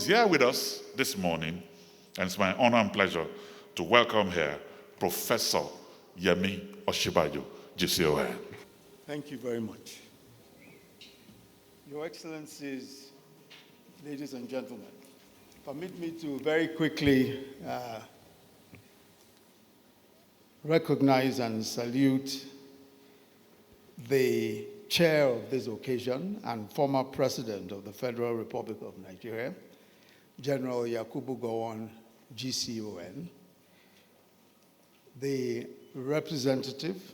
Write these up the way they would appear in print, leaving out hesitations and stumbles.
is here with us this morning, and it's my honor and pleasure to welcome here Professor Yemi Osinbajo, GCON. Thank you very much. Your Excellencies, ladies and gentlemen, permit me to very quickly recognize and salute the chair of this occasion and former president of the Federal Republic of Nigeria, General Yakubu Gowon, GCON, the representative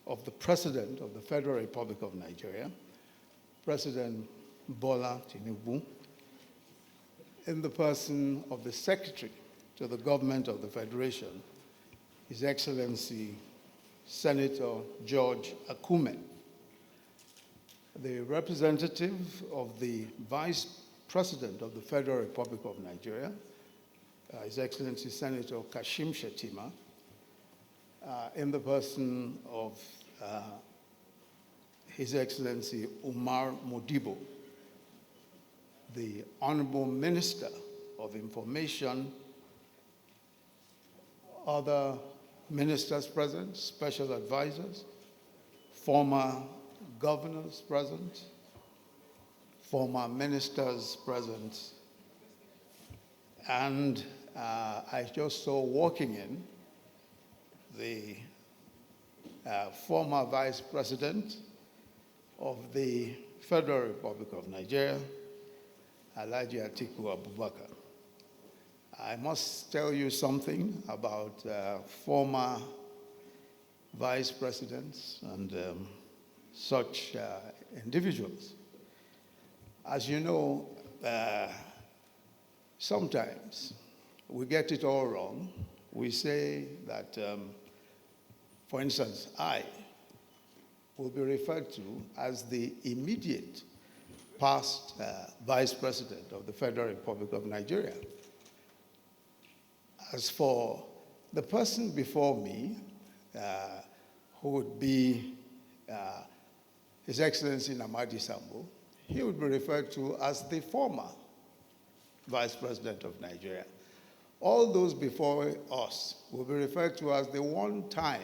of the President of the Federal Republic of Nigeria, President Bola Tinubu, in the person of the Secretary to the Government of the Federation, His Excellency Senator George Akume, the representative of the Vice President of the Federal Republic of Nigeria, His Excellency Senator Kashim Shettima, in the person of His Excellency Umar Modibo, the Honorable Minister of Information, other ministers present, special advisors, former governors present, former ministers present, and I just saw walking in the former Vice President of the Federal Republic of Nigeria, Alhaji Atiku Abubakar. I must tell you something about former vice presidents and such individuals. As you know, sometimes we get it all wrong. We say that, for instance, I will be referred to as the immediate past Vice President of the Federal Republic of Nigeria. As for the person before me, who would be His Excellency Namadi Sambo, he would be referred to as the former Vice President of Nigeria. All those before us will be referred to as the one-time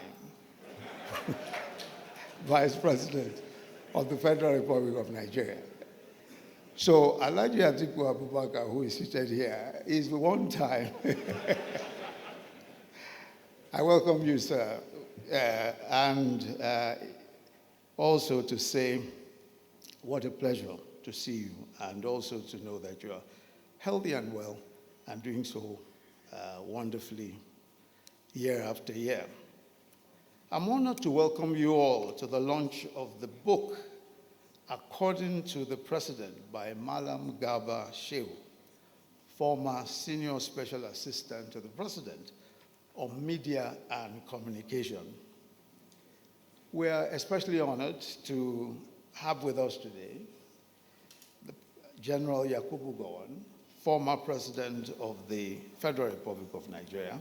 Vice President of the Federal Republic of Nigeria. So Alhaji Atiku Abubakar, who is seated here, is the one-time. I welcome you, sir, and also to say what a pleasure to see you, and also to know that you are healthy and well and doing so wonderfully year after year. I'm honored to welcome you all to the launch of the book, According to the President, by MALLAM Garba Shehu, former Senior Special Assistant to the President on Media and Communication. We are especially honored to have with us today General Yakubu Gowon, former President of the Federal Republic of Nigeria,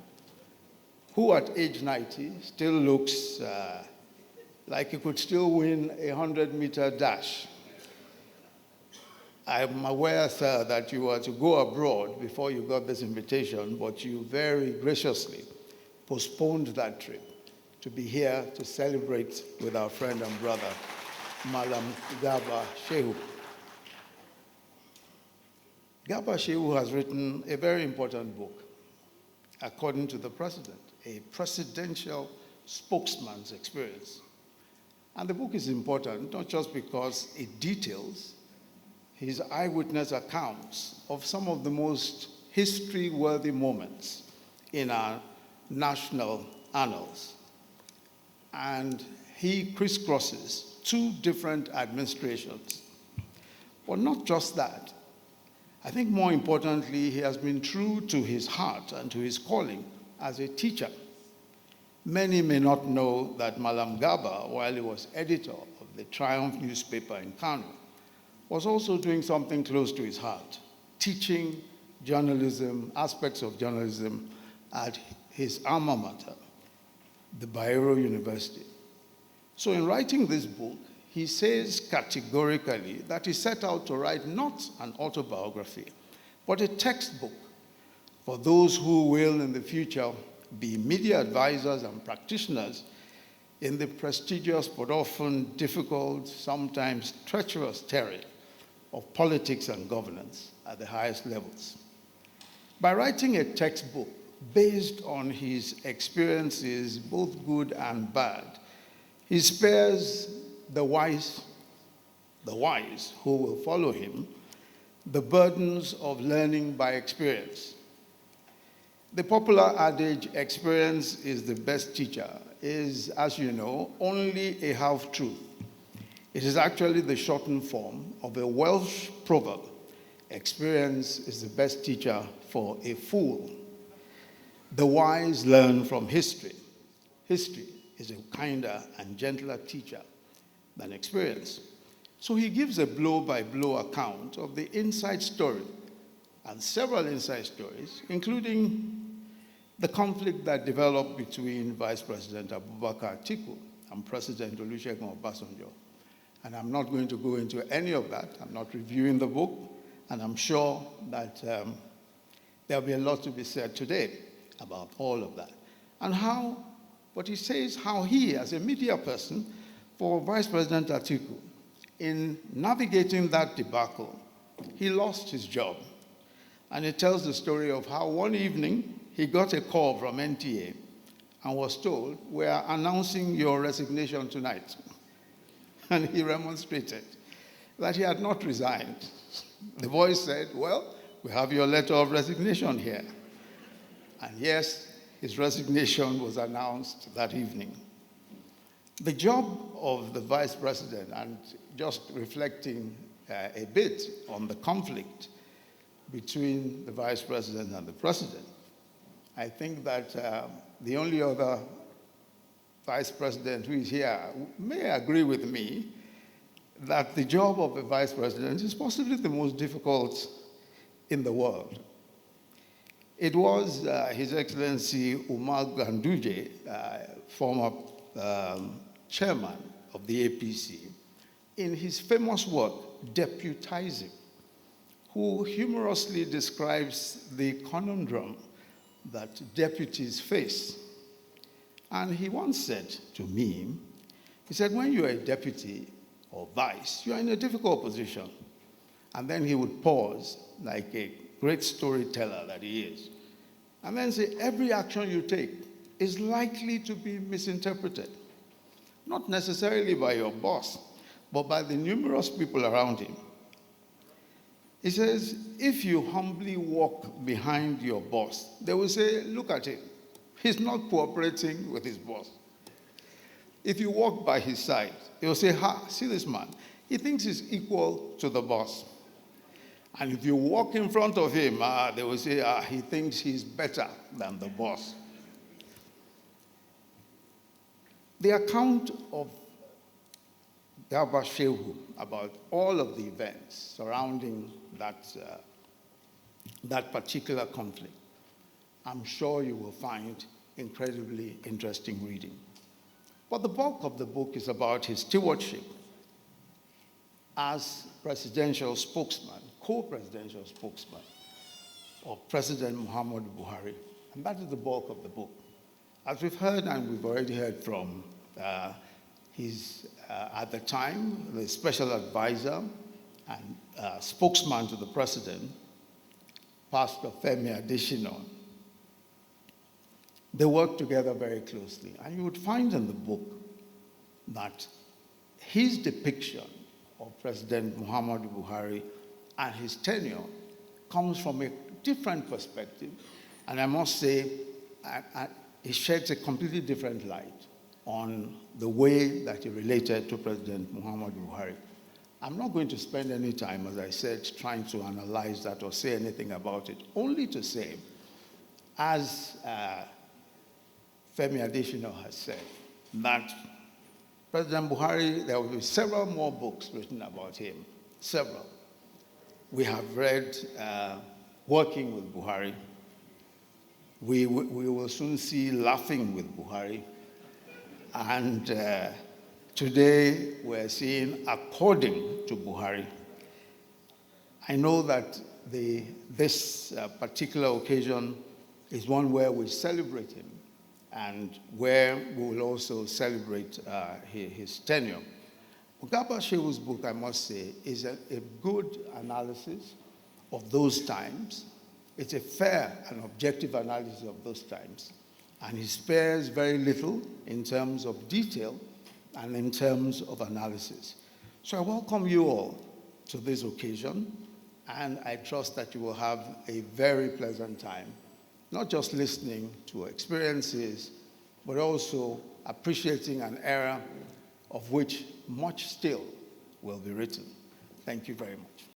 who at age 90 still looks like he could still win a 100-meter dash. I'm aware, sir, that you were to go abroad before you got this invitation, but you very graciously postponed that trip to be here to celebrate with our friend and brother, MALLAM Garba Shehu. Garba Shehu has written a very important book, According to the President, a presidential spokesman's experience. And the book is important, not just because it details his eyewitness accounts of some of the most history-worthy moments in our national annals. And he crisscrosses two different administrations. But not just that. I think more importantly, he has been true to his heart and to his calling as a teacher. Many may not know that MALLAM Garba, while he was editor of the Triumph newspaper in Kano, was also doing something close to his heart, teaching journalism, aspects of journalism at his alma mater, the Bayero University. So in writing this book, he says categorically that he set out to write not an autobiography, but a textbook for those who will in the future be media advisors and practitioners in the prestigious but often difficult, sometimes treacherous terrain of politics and governance at the highest levels. By writing a textbook based on his experiences, both good and bad, he spares the wise who will follow him the burdens of learning by experience. The popular adage, experience is the best teacher, is, as you know, only a half-truth. It is actually the shortened form of a Welsh proverb. Experience is the best teacher for a fool. The wise learn from history. History is a kinder and gentler teacher than experience. So he gives a blow-by-blow account of the inside story and several inside stories, including the conflict that developed between Vice President Abubakar Atiku and President Olusegun Obasanjo. And I'm not going to go into any of that. I'm not reviewing the book, and I'm sure that there'll be a lot to be said today about all of that. And but he says how he, as a media person for Vice President Atiku, in navigating that debacle, he lost his job. And it tells the story of how one evening he got a call from NTA and was told, "We are announcing your resignation tonight." And he remonstrated that he had not resigned. The voice said, "Well, we have your letter of resignation here." And yes, his resignation was announced that evening. The job of the vice president, and just reflecting a bit on the conflict between the vice president and the president, I think that the only other vice president who is here may agree with me that the job of a vice president is possibly the most difficult in the world. It was His Excellency Umar Ganduje, former chairman of the APC, in his famous work, Deputizing, who humorously describes the conundrum that deputies face. And he once said to me, he said, when you're a deputy or vice, you're in a difficult position. And then he would pause, like a great storyteller that he is, and then say, every action you take is likely to be misinterpreted. Not necessarily by your boss, but by the numerous people around him. He says, if you humbly walk behind your boss, they will say, look at him. He's not cooperating with his boss. If you walk by his side, they will say, ha, see this man. He thinks he's equal to the boss. And if you walk in front of him, they will say, he thinks he's better than the boss. The account of Garba Shehu about all of the events surrounding that particular conflict, I'm sure you will find incredibly interesting reading. But the bulk of the book is about his stewardship as presidential spokesman, co-presidential spokesman of President Muhammadu Buhari. And that is the bulk of the book. As we've heard, and we've already heard from his, at the time, the special advisor and spokesman to the president, Pastor Femi Adesina. They worked together very closely. And you would find in the book that his depiction of President Muhammadu Buhari and his tenure comes from a different perspective. And I must say, it sheds a completely different light on the way that he related to President Muhammadu Buhari. I'm not going to spend any time, as I said, trying to analyze that or say anything about it, only to say, as Femi Adesina has said, that President Buhari, there will be several more books written about him, several. We have read Working with Buhari. We will soon see Laughing with Buhari. And today we're seeing According to Buhari. I know that this particular occasion is one where we celebrate him and where we will also celebrate his tenure. Garba Shehu's book, I must say, is a good analysis of those times. It's a fair and objective analysis of those times. And he spares very little in terms of detail and in terms of analysis. So I welcome you all to this occasion, and I trust that you will have a very pleasant time, not just listening to experiences, but also appreciating an era of which much still will be written. Thank you very much.